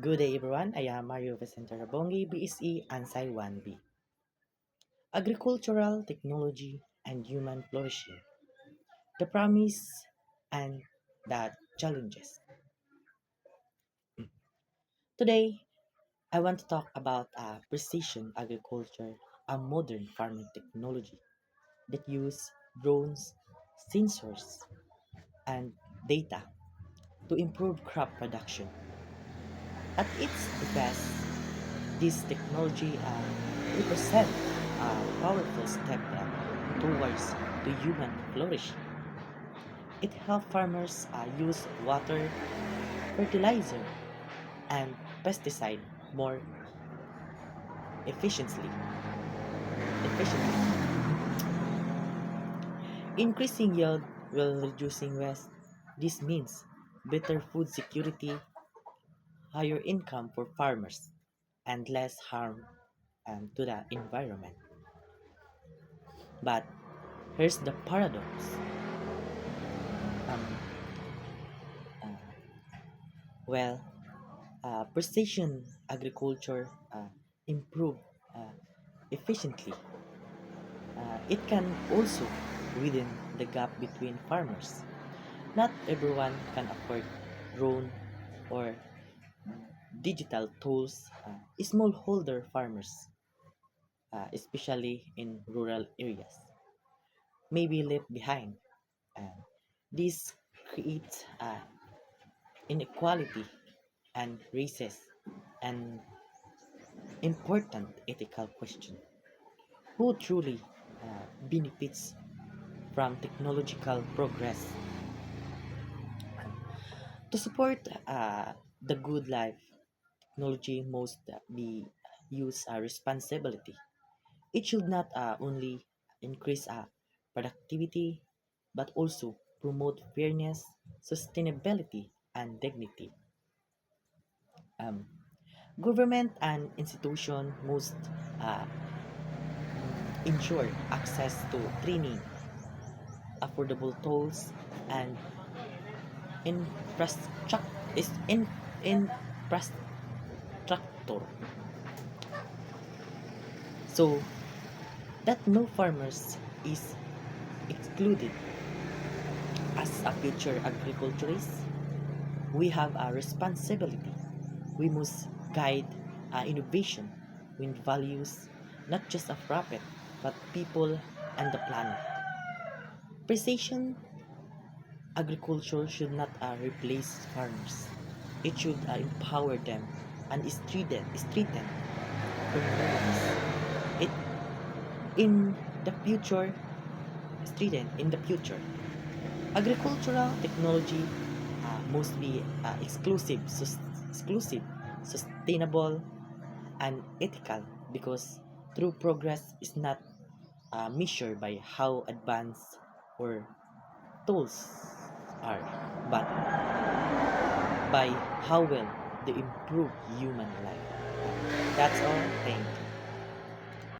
Good day everyone, I am Mario Vicente Rabongi, BSE Ansai 1B. Agricultural Technology and Human Flourishing, the Promise and the Challenges. Today, I want to talk about precision agriculture, a modern farming technology that use drones, sensors, and data to improve crop production. At its best, this technology represents a powerful step towards the human flourishing. It helps farmers use water, fertilizer, and pesticide more efficiently, efficiently, increasing yield while reducing waste. This means better food security, higher income for farmers, and less harm to the environment. But here's the paradox. Um, well, precision agriculture improve uh, efficiently. It can also widen the gap between farmers. Not everyone can afford drone or digital tools. Smallholder farmers, especially in rural areas, may be left behind. And this creates inequality and raises an important ethical question. Who truly benefits from technological progress? To support the good life, technology must be used responsibility. It should not only increase productivity but also promote fairness, sustainability, and dignity. Um, Government and institution must uh, ensure access to training, affordable tools, and infrastructure is infrastructure so that no farmers is excluded. As a future agriculturist, we have a responsibility. We must guide innovation with values not just of profit but people and the planet. Precision agriculture should not replace farmers. It should empower them and strengthen communities. It in the future strengthen in the future. Agricultural technology must be exclusive, sustainable, and ethical because true progress is not measured by how advanced or tools are, but by how well they improve human life. That's all. Thank you.